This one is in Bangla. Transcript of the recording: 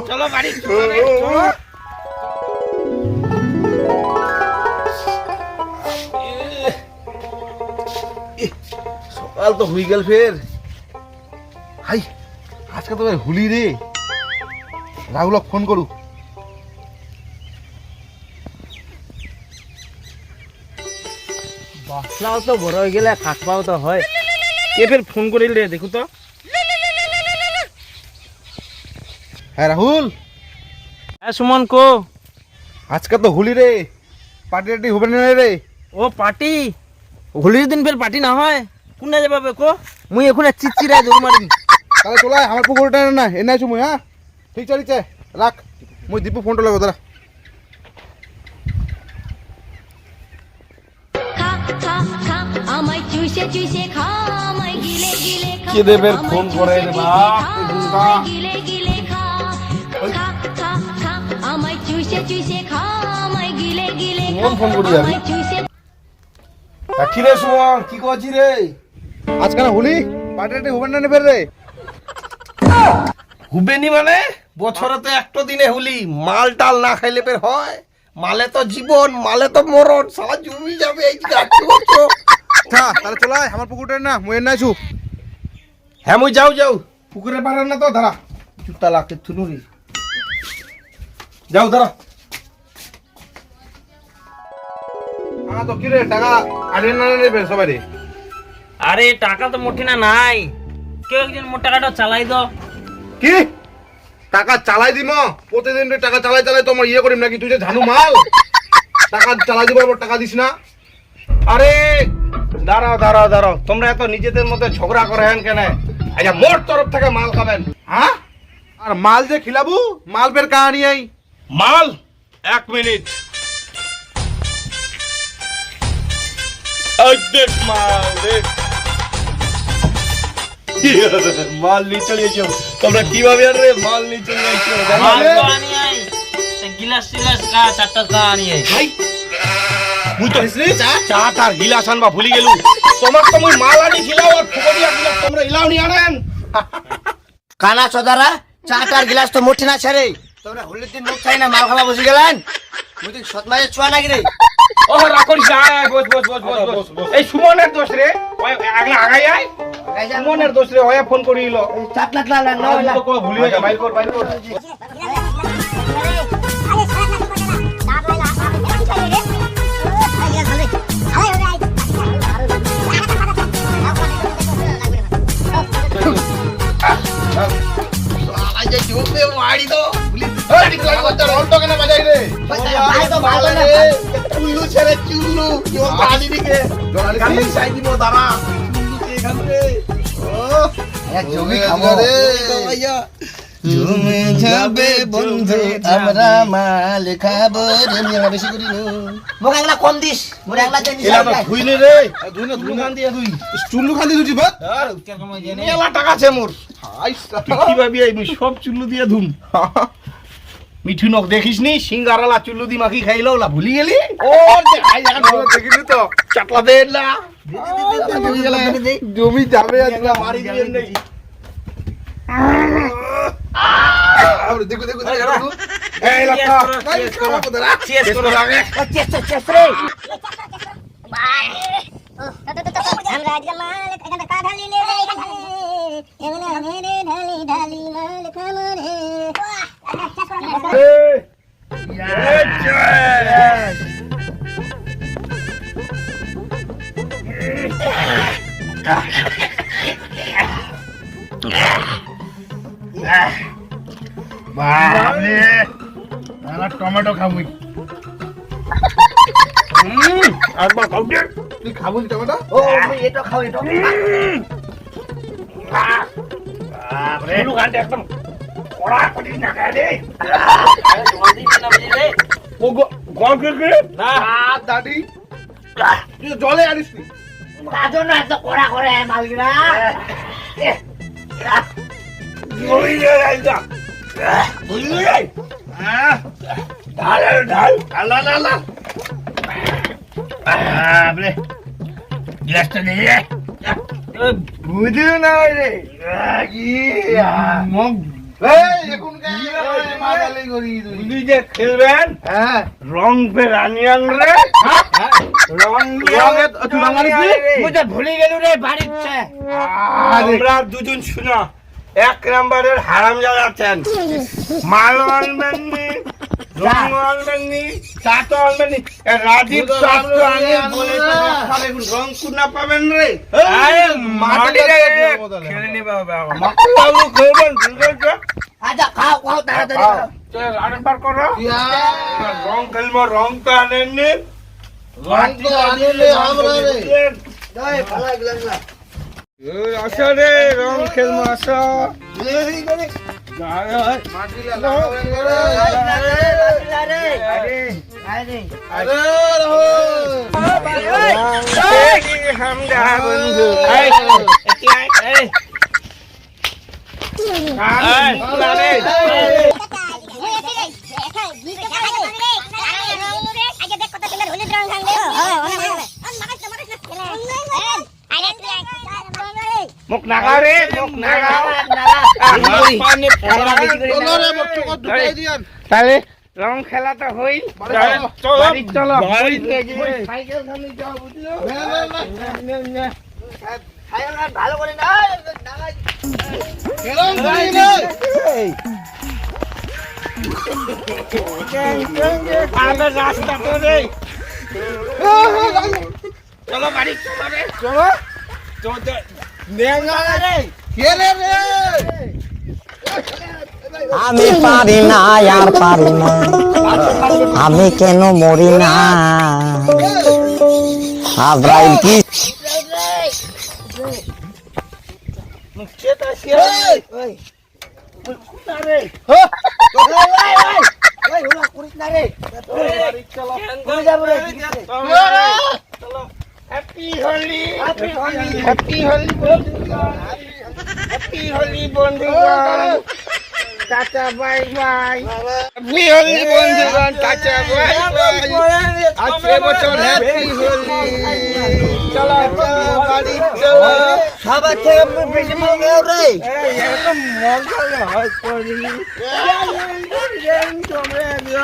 চলো বাড়ি সকাল তো হয়ে গেল ফের হাই আজকে তো হুলি রে রাহুলক ফোন করু বাসলাও তো বড় হয়ে গেলে খাটপাও তো হয় কে ফের ফোন করিল রে দেখো তো হ্যাঁ রাহুল হ্যাঁ সুমন কো আজকে তো হুলি রে পার্টি টাটি হবে না রে ও পার্টি হোলির দিন ফের পার্টি না হয় কোন যাবে কো মুই এখন চিচিরাই দৌড় মারিম তাহলে চলাই আমার পুকুরটা না এনে আছো মুই হ্যাঁ ঠিক চালিছে রাখ মুই দীপু ফোনটা লাগো দাঁড়া কে দেবের ফোন করে রে বাপ কোন ফোন করি যাবি কি রে সুমন কি করছি রে আজকে না হুলি পার্টি টাটি হবে না ফের রে হুবেনি মানে বছরে তো একটা দিনে হুলি মাল টাল না খাইলে বের হয় মালে তো জীবন মালে তো মরণ সারা জমি যাবে এই গাছটি বছর আচ্ছা তাহলে চলাই আমার পুকুরটা না মুই এনে আছো হ্যাঁ মুই যাও যাও পুকুরে পারেন না তো দাঁড়া জুতা লাগতে থুনুরি যাও দাঁড়া হ্যাঁ তো কি রে টাকা আড়িয়ে না নেবে সবাই রে আরে টাকা তো মোটি না নাই কেউ একজন মোট টাকাটা চালাই দাও কি টাকা চালাই দিম প্রতিদিন রে টাকা চালাই চালাই তোমার ইয়ে করিম নাকি তুই যে ঝানু মাল টাকা চালাই দিব আবার টাকা দিস না আরে দাঁড়াও দাঁড়াও দাঁড়াও তোমরা এত নিজেদের মধ্যে ঝগড়া করেন কেন আচ্ছা মোর তরফ থেকে মাল খাবেন হ্যাঁ আর মাল যে খিলাবু মাল বের কাহানি আই মাল 1 মিনিট দেখ মাল দেখ মাল নিয়ে চলে এসো তোমরা কিভাবে আরে মাল নিয়ে চলে এসো মাল তো আনি আই গিলাস টিলাস কা চারটা কা আনি আই ভাই মুই তো চা তার গিলাস আনবা ভুলি গেলু তোমার তো মুই মাল আনি খিলাও আর ফুকরিয়া গিলাস তোমরা ইলাও নি আনেন কানা চদারা চাটার গ্লাস তো মোটি না ছেড়ে তোমরা হোলির দিন মুখ চাই না মাল খাওয়া বসে গেলেন মুই তুই সৎমাজের ছোঁয়া নাকি রে ও রাখরি যায় বস বস বস বস বস এই সুমনের দোষ রে ওই আগলা আগাই আই সুমনের দোষ রে ওয়া ফোন করিল চাট লাগলা না না তো কো ভুলি গেছে বাইর কর বাইর কর আজ জুমে মারি তো পুলিশ গাড়ি লাগো তো রল তো কেন বাজাই রে ভাই তো ভালো না চুল্লু ছেড়ে চুল্লু কেউ গাড়ি দিকে গাড়ি সাই দিব দাঁড়া চুল্লু কে এখান রে ও এক জমি খাবো রে ভাইয়া জমে যাবে বন্ধু আমরা মাল খাবো রে মিয়া বেশি করি নো মোক একলা কম দিস মোর একলা দেন এলা তো ধুইনে রে ধুইনা চুল্লু খান দিয়া দুই চুল্লু খালি দুটি ভাত আর মেলা টাকা আছে মোর তুই কি ভাবি আমি সব চুল্লু দিয়ে ধুম মিঠু নক দেখিস নি সিঙ্গারালা চুল্লু দি মাখি খাইলো লা ভুলি গেলি ও আই এখন দেখিনি তো চাটলা দে না জমি যাবে আজকে মারি দিয়ে নেই আরে দেখো দেখো এই লাকা চেস করো লাগে চেস রে আমরা আজকে মাল এখানে কাঁঠালি লে রে এখানে মেরে ঢালি ঢালি মাল খামো রে বাপরে না টমেটো খাবি একবার খাও দে তুই খাবো টমেটো ও আমি এটা খাও এটা বাপরে চুল্লু খান একদম কড়া কড়ি না খায় দে ও গল কে না দাদি তুই জলে আনিস নি তার না এত কড়া করে মালগিরা ওই রে রাইজা ওই রে ঢাল ঢাল ঢাল ঢাল আপনি গ্লাসটা নিয়ে বুঝিও না রে যে খেলবেন রং পে রানিয়ান রে রং ভুলে গেল রে বাড়ির আমরা দুজন শুনো এক নাম্বারের হারাম জায়গা আছেন মাল আনবেন নি রং আনবেন নি চা তো আনবেন নি রাজীব চাপ তো আনে বলে রং কুনা পাবেন রে মাটি খেলে নিবে হবে মাটি খেলবেন বুঝেছো আচ্ছা খাও খাও তাড়াতাড়ি চল আরেকবার করো রং খেলবো রং তো আনেননি রং তো আনলে আমরা রে। ভালো লাগলা আসো রে রং খেলবো আসো হামদা বন্ধু মুখ নাগা রে মুখ নাগা তাহলে রং খেলা তো হইল চলো চলো ভালো করে না রাস্তা তো রে চলো বাড়ি চলো রে চলো আমি পারি না আর পারি না আমি কেন মরি না আজরাইল কি happy Holi happy Holi happy Holi বন্ধুগণ tata bye bye happy Holi বন্ধুগণ টাটা বাই বাই আজকে বছর হ্যাপি হোলি চলো বাড়ি চলো সবার থেকে বেশি মজা রে এরকম মজা হয় করি তোমরা